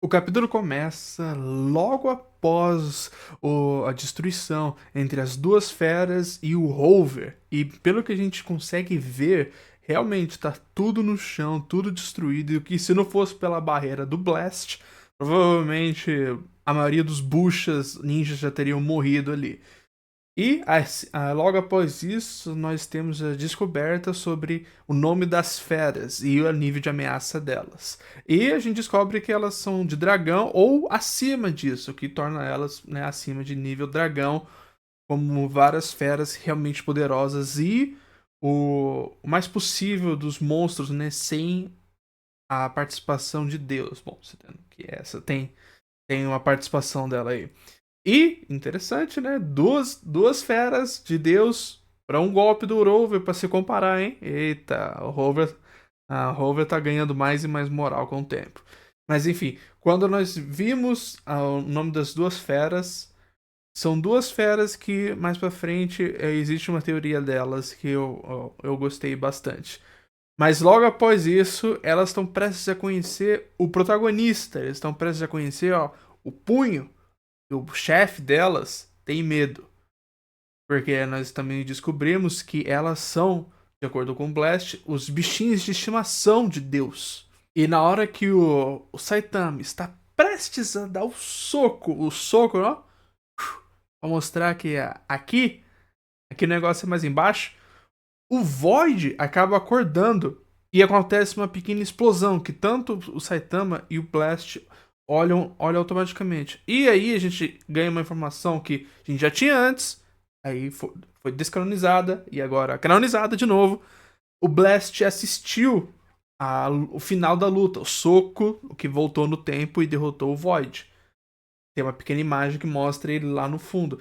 O capítulo começa logo após a destruição entre as duas feras e o Rover. E pelo que a gente consegue ver, realmente tá tudo no chão, tudo destruído. E o que se não fosse pela barreira do Blast, provavelmente a maioria dos Bushas ninjas já teriam morrido ali. E logo após isso, nós temos a descoberta sobre o nome das feras e o nível de ameaça delas. E a gente descobre que elas são de dragão ou acima disso, o que torna elas, né, acima de nível dragão, como várias feras realmente poderosas e o mais possível dos monstros, né, sem a participação de Deus. Bom, você tem que essa tem uma participação dela aí. E, interessante, né? Duas feras de Deus para um golpe do Rover para se comparar, hein? Eita, a Rover tá ganhando mais e mais moral com o tempo. Mas enfim, quando nós vimos o nome das duas feras, são duas feras que mais pra frente existe uma teoria delas que eu gostei bastante. Mas logo após isso, elas estão prestes a conhecer o protagonista. Eles estão prestes a conhecer, ó, o punho. E o chefe delas tem medo. Porque nós também descobrimos que elas são, de acordo com o Blast, os bichinhos de estimação de Deus. E na hora que o Saitama está prestes a dar o soco, ó, pra mostrar que aqui o negócio é mais embaixo, o Void acaba acordando e acontece uma pequena explosão que tanto o Saitama e o Blast olham automaticamente. E aí a gente ganha uma informação que a gente já tinha antes, aí foi descanonizada e agora canonizada de novo. O Blast assistiu o final da luta, o soco, o que voltou no tempo e derrotou o Void. Tem uma pequena imagem que mostra ele lá no fundo.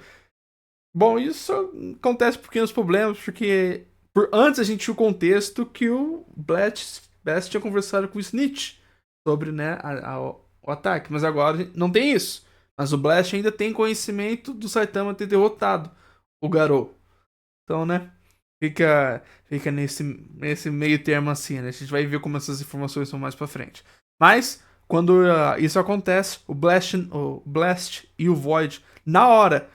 Bom, isso acontece por pequenos problemas, porque antes a gente tinha o contexto que o Blast tinha conversado com o Snitch sobre, né, o ataque, mas agora não tem isso. Mas o Blast ainda tem conhecimento do Saitama ter derrotado o Garou. Então, né, fica nesse meio termo assim, né? A gente vai ver como essas informações são mais pra frente. Mas, quando isso acontece, o Blast e o Void, na hora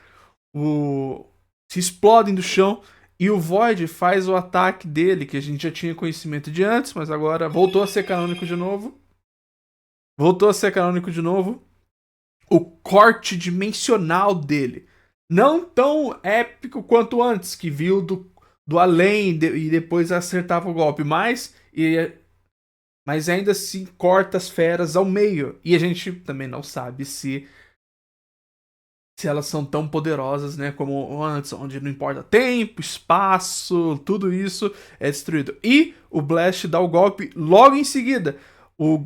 o, se explodem do chão e o Void faz o ataque dele, que a gente já tinha conhecimento de antes, mas agora voltou a ser canônico de novo. Voltou a ser canônico de novo. O corte dimensional dele. Não tão épico quanto antes, que viu do além e depois acertava o golpe, mas ainda assim corta as feras ao meio. E a gente também não sabe se elas são tão poderosas, né, como antes, onde não importa tempo, espaço, tudo isso é destruído. E o Blast dá o golpe logo em seguida, o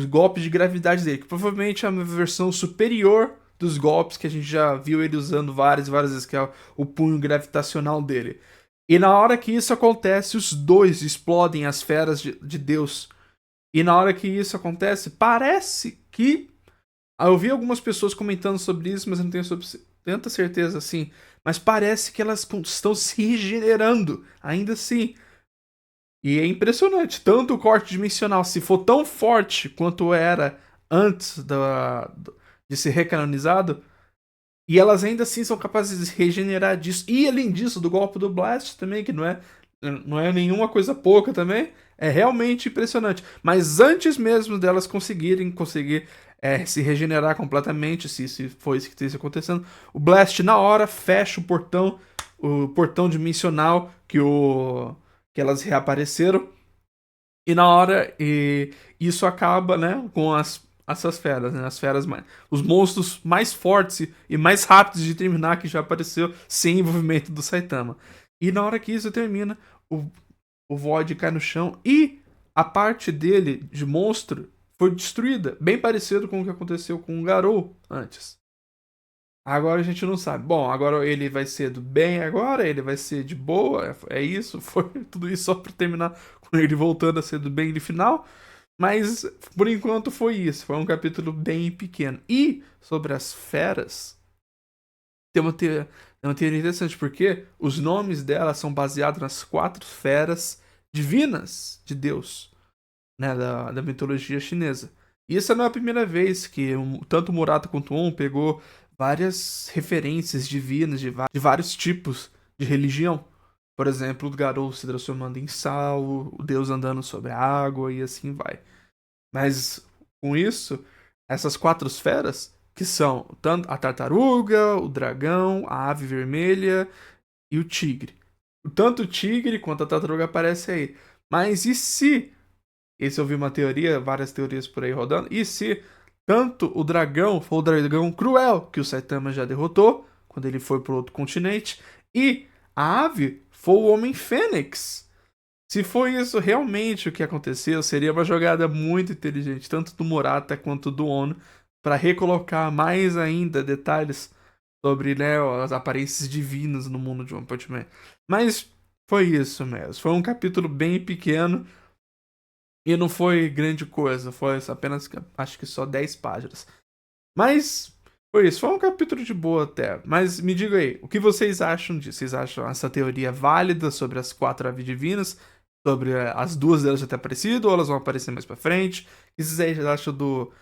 golpe de gravidade dele, que provavelmente é uma versão superior dos golpes que a gente já viu ele usando várias e várias vezes, que é o punho gravitacional dele. E na hora que isso acontece, os dois explodem as feras de Deus. E na hora que isso acontece, parece que eu vi algumas pessoas comentando sobre isso, mas eu não tenho tanta certeza assim. Mas parece que elas estão se regenerando, ainda assim. E é impressionante. Tanto o corte dimensional, se for tão forte quanto era antes de ser recanonizado, e elas ainda assim são capazes de se regenerar disso. E além disso, do golpe do Blast também, que não é nenhuma coisa pouca também. É realmente impressionante. Mas antes mesmo delas conseguir se regenerar completamente, se for isso que esteja acontecendo, o Blast na hora fecha o portão dimensional que elas reapareceram. E na hora, isso acaba, né, com essas feras, né, os monstros mais fortes e mais rápidos de terminar que já apareceu sem envolvimento do Saitama. E na hora que isso termina, o, o Void cai no chão e a parte dele de monstro foi destruída, bem parecido com o que aconteceu com o Garou antes. Agora a gente não sabe. Bom, agora ele vai ser do bem agora, ele vai ser de boa, é isso, foi tudo isso só pra terminar com ele voltando a ser do bem no final. Mas por enquanto foi isso, foi um capítulo bem pequeno. E sobre as feras, tem uma teoria interessante, porque os nomes delas são baseados nas quatro feras divinas de Deus, né, da mitologia chinesa. E essa não é a primeira vez que tanto o Murata quanto o On pegou várias referências divinas de vários tipos de religião. Por exemplo, o Garou se transformando em sal, o Deus andando sobre a água e assim vai. Mas com isso, essas quatro esferas, que são tanto a tartaruga, o dragão, a ave vermelha e o tigre. Tanto o tigre quanto a tartaruga aparecem aí. Mas e se, esse eu vi uma teoria, várias teorias por aí rodando, e se tanto o dragão for o dragão cruel, que o Saitama já derrotou, quando ele foi para outro continente, e a ave for o Homem Fênix? Se for isso realmente o que aconteceu, seria uma jogada muito inteligente, tanto do Murata quanto do Ono, para recolocar mais ainda detalhes sobre, né, as aparências divinas no mundo de One Punch Man. Mas foi isso mesmo. Foi um capítulo bem pequeno e não foi grande coisa. Foi apenas, acho que só 10 páginas. Mas foi isso. Foi um capítulo de boa até. Mas me diga aí, o que vocês acham disso? Vocês acham essa teoria válida sobre as quatro aves divinas? Sobre as duas delas já ter aparecido ou elas vão aparecer mais pra frente? O que vocês acham do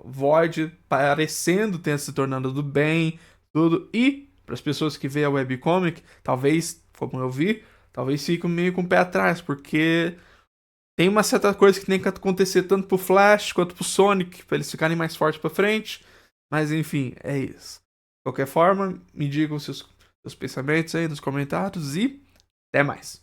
Void parecendo ter se tornando do bem, tudo? E, para as pessoas que veem a webcomic, talvez, como eu vi, talvez fiquem meio com o pé atrás, porque tem uma certa coisa que tem que acontecer tanto pro Flash quanto pro Sonic, para eles ficarem mais fortes pra frente. Mas enfim, é isso. De qualquer forma, me digam seus pensamentos aí nos comentários e até mais.